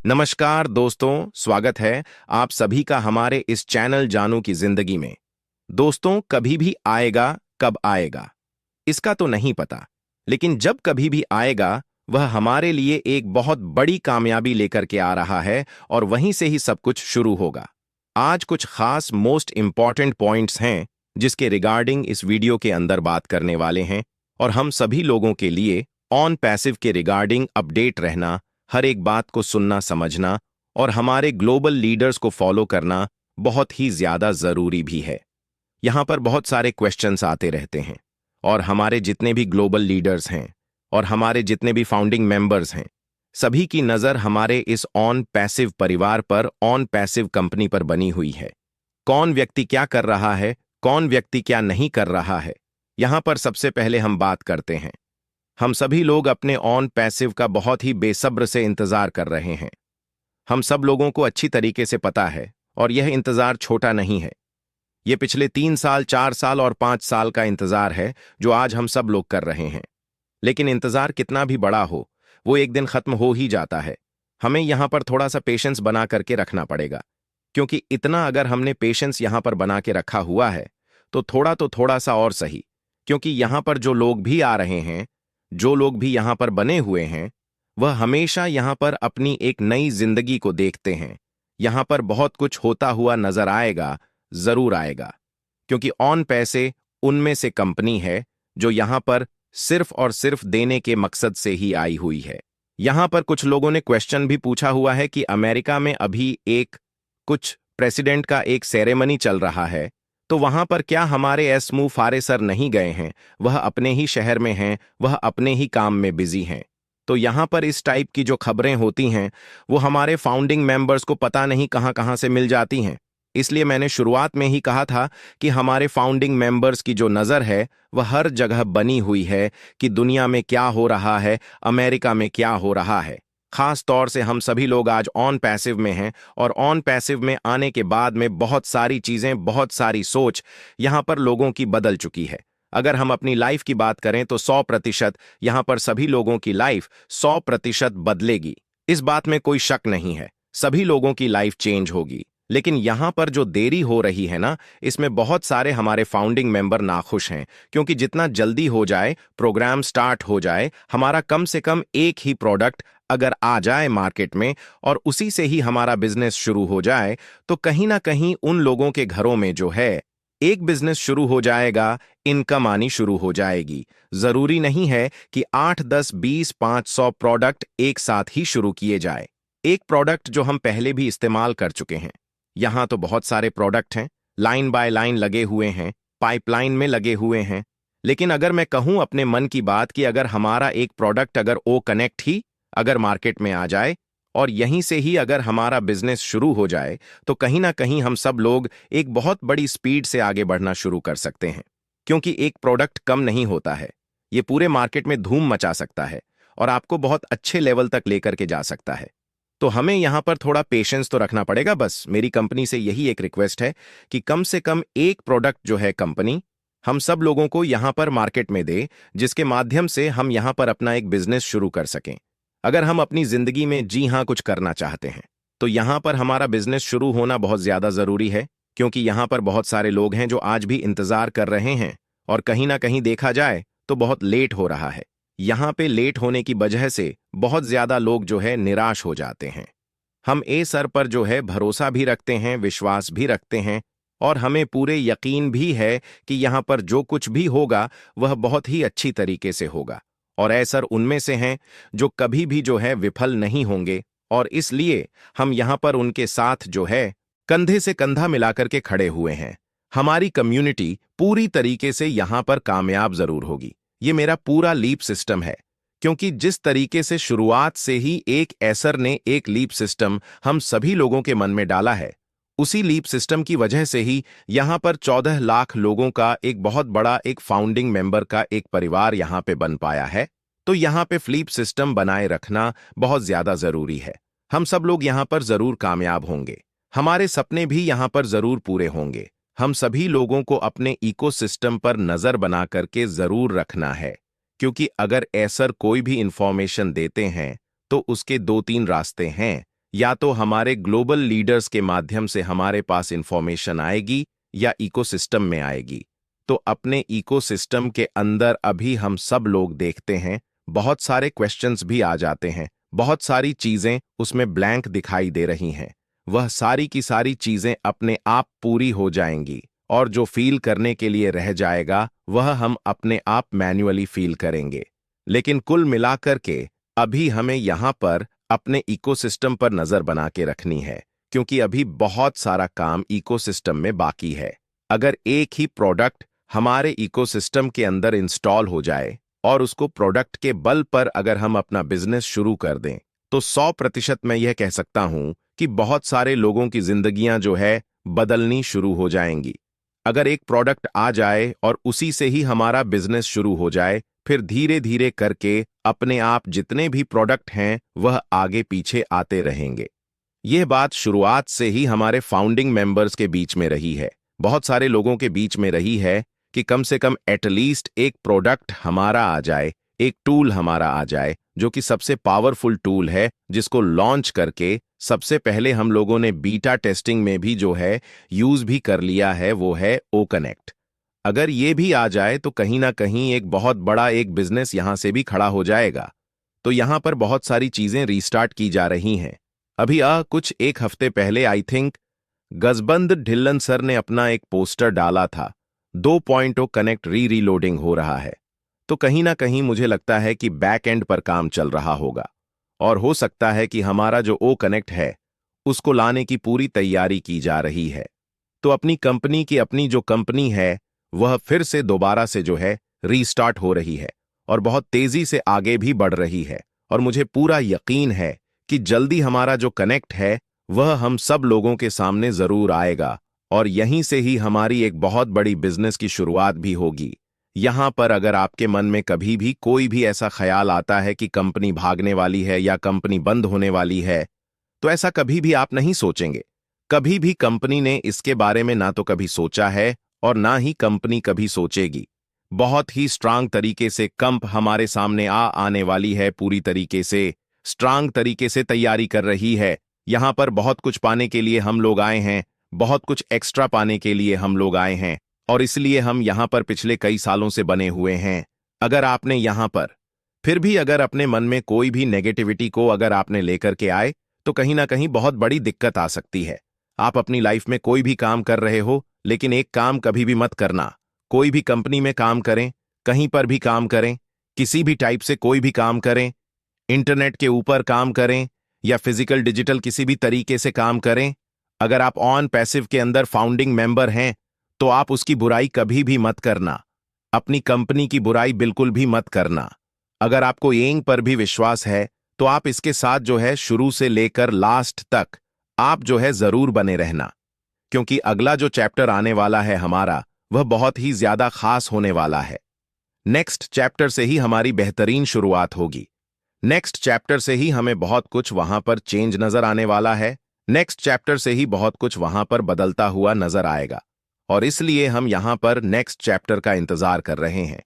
नमस्कार दोस्तों, स्वागत है आप सभी का हमारे इस चैनल जानू की जिंदगी में। दोस्तों, कभी भी आएगा, कब आएगा इसका तो नहीं पता, लेकिन जब कभी भी आएगा वह हमारे लिए एक बहुत बड़ी कामयाबी लेकर के आ रहा है और वहीं से ही सब कुछ शुरू होगा। आज कुछ खास मोस्ट इंपॉर्टेंट पॉइंट्स हैं जिसके रिगार्डिंग इस वीडियो के अंदर बात करने वाले हैं और हम सभी लोगों के लिए ऑन पैसिव के रिगार्डिंग अपडेट रहना, हर एक बात को सुनना समझना और हमारे ग्लोबल लीडर्स को फॉलो करना बहुत ही ज्यादा जरूरी भी है। यहां पर बहुत सारे क्वेश्चंस आते रहते हैं और हमारे जितने भी ग्लोबल लीडर्स हैं और हमारे जितने भी फाउंडिंग मेंबर्स हैं, सभी की नजर हमारे इस ऑन पैसिव परिवार पर, ऑन पैसिव कंपनी पर बनी हुई है। कौन व्यक्ति क्या कर रहा है, कौन व्यक्ति क्या नहीं कर रहा है, यहां पर सबसे पहले हम बात करते हैं। हम सभी लोग अपने ऑन पैसिव का बहुत ही बेसब्र से इंतजार कर रहे हैं। हम सब लोगों को अच्छी तरीके से पता है और यह इंतजार छोटा नहीं है। यह पिछले 3 साल, 4 साल और 5 साल का इंतजार है जो आज हम सब लोग कर रहे हैं। लेकिन इंतजार कितना भी बड़ा हो, वो एक दिन खत्म हो ही जाता है। हमें यहां पर थोड़ा सा पेशेंस बना करके रखना पड़ेगा, क्योंकि इतना अगर हमने पेशेंस यहां पर बना के रखा हुआ है तो थोड़ा सा और सही, क्योंकि यहां पर जो लोग भी आ रहे हैं, जो लोग भी यहां पर बने हुए हैं, वह हमेशा यहां पर अपनी एक नई जिंदगी को देखते हैं। यहां पर बहुत कुछ होता हुआ नजर आएगा, जरूर आएगा, क्योंकि ऑन पैसे उनमें से कंपनी है जो यहां पर सिर्फ और सिर्फ देने के मकसद से ही आई हुई है। यहां पर कुछ लोगों ने क्वेश्चन भी पूछा हुआ है कि अमेरिका में अभी एक कुछ प्रेसिडेंट का एक सेरेमनी चल रहा है, तो वहां पर क्या हमारे एस मू फारे सर नहीं गए हैं? वह अपने ही शहर में हैं, वह अपने ही काम में बिजी हैं। तो यहां पर इस टाइप की जो खबरें होती हैं वो हमारे फाउंडिंग मेंबर्स को पता नहीं कहां कहां से मिल जाती हैं। इसलिए मैंने शुरुआत में ही कहा था कि हमारे फाउंडिंग मेंबर्स की जो नजर है वह हर जगह बनी हुई है कि दुनिया में क्या हो रहा है, अमेरिका में क्या हो रहा है। खास तौर से हम सभी लोग आज ऑन पैसिव में हैं और ऑन पैसिव में आने के बाद में बहुत सारी चीजें, बहुत सारी सोच यहां पर लोगों की बदल चुकी है। अगर हम अपनी लाइफ की बात करें तो 100% यहां पर सभी लोगों की लाइफ 100% बदलेगी। इस बात में कोई शक नहीं है, सभी लोगों की लाइफ चेंज होगी। लेकिन यहां पर जो देरी हो रही है ना, इसमें बहुत सारे हमारे फाउंडिंग मेंबर नाखुश हैं, क्योंकि जितना जल्दी हो जाए, प्रोग्राम स्टार्ट हो जाए, हमारा कम से कम एक ही प्रोडक्ट अगर आ जाए मार्केट में और उसी से ही हमारा बिजनेस शुरू हो जाए, तो कहीं ना कहीं उन लोगों के घरों में जो है एक बिजनेस शुरू हो जाएगा, इनकम आनी शुरू हो जाएगी। जरूरी नहीं है कि 8, 10, 20, 500 प्रोडक्ट एक साथ ही शुरू किए जाए। एक प्रोडक्ट जो हम पहले भी इस्तेमाल कर चुके हैं, यहां तो बहुत सारे प्रोडक्ट हैं, लाइन बाय लाइन लगे हुए हैं, पाइपलाइन में लगे हुए हैं। लेकिन अगर मैं कहूं अपने मन की बात कि अगर हमारा एक प्रोडक्ट अगर ओ कनेक्ट ही अगर मार्केट में आ जाए और यहीं से ही अगर हमारा बिजनेस शुरू हो जाए, तो कहीं ना कहीं हम सब लोग एक बहुत बड़ी स्पीड से आगे बढ़ना शुरू कर सकते हैं। क्योंकि एक प्रोडक्ट कम नहीं होता है, ये पूरे मार्केट में धूम मचा सकता है और आपको बहुत अच्छे लेवल तक लेकर के जा सकता है। तो हमें यहां पर थोड़ा पेशेंस तो रखना पड़ेगा। बस मेरी कंपनी से यही एक रिक्वेस्ट है कि कम से कम एक प्रोडक्ट जो है कंपनी हम सब लोगों को यहां पर मार्केट में दे, जिसके माध्यम से हम यहां पर अपना एक बिजनेस शुरू कर सकें। अगर हम अपनी जिंदगी में जी हां कुछ करना चाहते हैं तो यहां पर हमारा बिजनेस शुरू होना बहुत ज्यादा जरूरी है, क्योंकि यहां पर बहुत सारे लोग हैं जो आज भी इंतजार कर रहे हैं और कहीं ना कहीं देखा जाए तो बहुत लेट हो रहा है। यहां पे लेट होने की वजह से बहुत ज्यादा लोग जो है निराश हो जाते हैं। हम ए सर पर जो है भरोसा भी रखते हैं, विश्वास भी रखते हैं और हमें पूरे यकीन भी है कि यहां पर जो कुछ भी होगा वह बहुत ही अच्छी तरीके से होगा। और ए सर उनमें से हैं जो कभी भी जो है विफल नहीं होंगे और इसलिए हम यहां पर उनके साथ जो है कंधे से कंधा मिलाकर के खड़े हुए हैं। हमारी कम्युनिटी पूरी तरीके से यहां पर कामयाब जरूर होगी। ये मेरा पूरा लीप सिस्टम है, क्योंकि जिस तरीके से शुरुआत से ही एक एसर ने एक लीप सिस्टम हम सभी लोगों के मन में डाला है, उसी लीप सिस्टम की वजह से ही यहां पर 14 लाख लोगों का एक बहुत बड़ा एक फाउंडिंग मेंबर का एक परिवार यहां पे बन पाया है। तो यहां पे फ्लीप सिस्टम बनाए रखना बहुत ज्यादा जरूरी है। हम सब लोग यहां पर जरूर कामयाब होंगे, हमारे सपने भी यहां पर जरूर पूरे होंगे। हम सभी लोगों को अपने इकोसिस्टम पर नजर बना करके जरूर रखना है, क्योंकि अगर एसर कोई भी इंफॉर्मेशन देते हैं तो उसके 2-3 रास्ते हैं। या तो हमारे ग्लोबल लीडर्स के माध्यम से हमारे पास इंफॉर्मेशन आएगी या इकोसिस्टम में आएगी। तो अपने इकोसिस्टम के अंदर अभी हम सब लोग देखते हैं बहुत सारे क्वेश्चंस भी आ जाते हैं, बहुत सारी चीजें उसमें ब्लैंक दिखाई दे रही हैं। वह सारी की सारी चीजें अपने आप पूरी हो जाएंगी और जो फील करने के लिए रह जाएगा वह हम अपने आप मैन्युअली फील करेंगे। लेकिन कुल मिलाकर के अभी हमें यहां पर अपने इकोसिस्टम पर नजर बना के रखनी है, क्योंकि अभी बहुत सारा काम इकोसिस्टम में बाकी है। अगर एक ही प्रोडक्ट हमारे इकोसिस्टम के अंदर इंस्टॉल हो जाए और उसको प्रोडक्ट के बल पर अगर हम अपना बिजनेस शुरू कर दें, तो 100% मैं यह कह सकता हूं कि बहुत सारे लोगों की जिंदगियां जो है बदलनी शुरू हो जाएंगी। अगर एक प्रोडक्ट आ जाए और उसी से ही हमारा बिजनेस शुरू हो जाए, फिर धीरे धीरे करके अपने आप जितने भी प्रोडक्ट हैं वह आगे पीछे आते रहेंगे। यह बात शुरुआत से ही हमारे फाउंडिंग मेंबर्स के बीच में रही है, बहुत सारे लोगों के बीच में रही है कि कम से कम एटलीस्ट एक प्रोडक्ट हमारा आ जाए, एक टूल हमारा आ जाए, जो कि सबसे पावरफुल टूल है, जिसको लॉन्च करके सबसे पहले हम लोगों ने बीटा टेस्टिंग में भी जो है यूज भी कर लिया है, वो है ओ कनेक्ट। अगर ये भी आ जाए तो कहीं ना कहीं एक बहुत बड़ा एक बिजनेस यहां से भी खड़ा हो जाएगा। तो यहां पर बहुत सारी चीजें रीस्टार्ट की जा रही हैं। अभी कुछ एक हफ्ते पहले आई थिंक गजबंद ढिल्लन सर ने अपना एक पोस्टर डाला था, 2.0 कनेक्ट रीलोडिंग हो रहा है। तो कहीं ना कहीं मुझे लगता है कि बैक एंड पर काम चल रहा होगा और हो सकता है कि हमारा जो ओ कनेक्ट है उसको लाने की पूरी तैयारी की जा रही है। तो अपनी कंपनी की अपनी जो कंपनी है वह फिर से दोबारा से जो है रीस्टार्ट हो रही है और बहुत तेजी से आगे भी बढ़ रही है। और मुझे पूरा यकीन है कि जल्दी हमारा जो कनेक्ट है वह हम सब लोगों के सामने जरूर आएगा और यहीं से ही हमारी एक बहुत बड़ी बिजनेस की शुरुआत भी होगी। यहां पर अगर आपके मन में कभी भी कोई भी ऐसा ख्याल आता है कि कंपनी भागने वाली है या कंपनी बंद होने वाली है, तो ऐसा कभी भी आप नहीं सोचेंगे। कभी भी कंपनी ने इसके बारे में ना तो कभी सोचा है और ना ही कंपनी कभी सोचेगी। बहुत ही स्ट्रांग तरीके से कंप हमारे सामने आने वाली है, पूरी तरीके से स्ट्रांग तरीके से तैयारी कर रही है। यहां पर बहुत कुछ पाने के लिए हम लोग आए हैं, बहुत कुछ एक्स्ट्रा पाने के लिए हम लोग आए हैं और इसलिए हम यहां पर पिछले कई सालों से बने हुए हैं। अगर आपने यहां पर फिर भी अगर अपने मन में कोई भी नेगेटिविटी को अगर आपने लेकर के आए, तो कहीं ना कहीं बहुत बड़ी दिक्कत आ सकती है। आप अपनी लाइफ में कोई भी काम कर रहे हो, लेकिन एक काम कभी भी मत करना। कोई भी कंपनी में काम करें, कहीं पर भी काम करें, किसी भी टाइप से कोई भी काम करें, इंटरनेट के ऊपर काम करें या फिजिकल डिजिटल किसी भी तरीके से काम करें, अगर आप ऑन पैसिव के अंदर फाउंडिंग मेंबर हैं तो आप उसकी बुराई कभी भी मत करना। अपनी कंपनी की बुराई बिल्कुल भी मत करना। अगर आपको एंग पर भी विश्वास है तो आप इसके साथ जो है शुरू से लेकर लास्ट तक आप जो है जरूर बने रहना, क्योंकि अगला जो चैप्टर आने वाला है हमारा वह बहुत ही ज्यादा खास होने वाला है। नेक्स्ट चैप्टर से ही हमारी बेहतरीन शुरुआत होगी। नेक्स्ट चैप्टर से ही हमें बहुत कुछ वहां पर चेंज नजर आने वाला है। नेक्स्ट चैप्टर से ही बहुत कुछ वहां पर बदलता हुआ नजर आएगा और इसलिए हम यहां पर नेक्स्ट चैप्टर का इंतजार कर रहे हैं।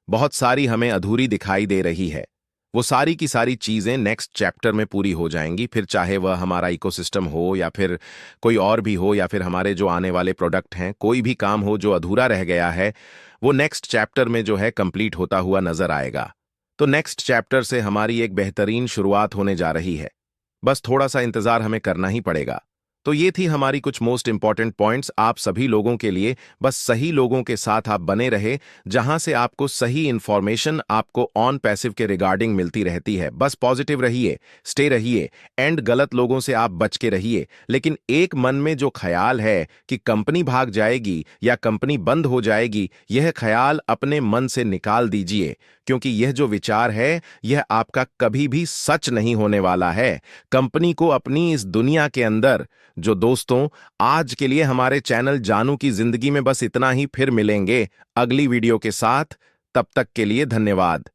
बहुत सारी हमें अधूरी दिखाई दे रही है, वो सारी की सारी चीजें नेक्स्ट चैप्टर में पूरी हो जाएंगी। फिर चाहे वह हमारा इकोसिस्टम हो या फिर कोई और भी हो या फिर हमारे जो आने वाले प्रोडक्ट हैं, कोई भी काम हो जो अधूरा रह गया है वो नेक्स्ट चैप्टर में जो है कंप्लीट होता हुआ नजर आएगा। तो नेक्स्ट चैप्टर से हमारी एक बेहतरीन शुरुआत होने जा रही है। बस थोड़ा सा इंतजार हमें करना ही पड़ेगा। तो ये थी हमारी कुछ मोस्ट इंपॉर्टेंट पॉइंट्स आप सभी लोगों के लिए। बस सही लोगों के साथ आप बने रहे, जहां से आपको सही इंफॉर्मेशन आपको ऑन पैसिव के रिगार्डिंग मिलती रहती है। बस पॉजिटिव रहिए, स्टे रहिए एंड गलत लोगों से आप बच के रहिए। लेकिन एक मन में जो ख्याल है कि कंपनी भाग जाएगी या कंपनी बंद हो जाएगी, यह ख्याल अपने मन से निकाल दीजिए, क्योंकि यह जो विचार है यह आपका कभी भी सच नहीं होने वाला है। कंपनी को अपनी इस दुनिया के अंदर जो दोस्तों, आज के लिए हमारे चैनल जानू की जिंदगी में बस इतना ही। फिर मिलेंगे अगली वीडियो के साथ, तब तक के लिए धन्यवाद।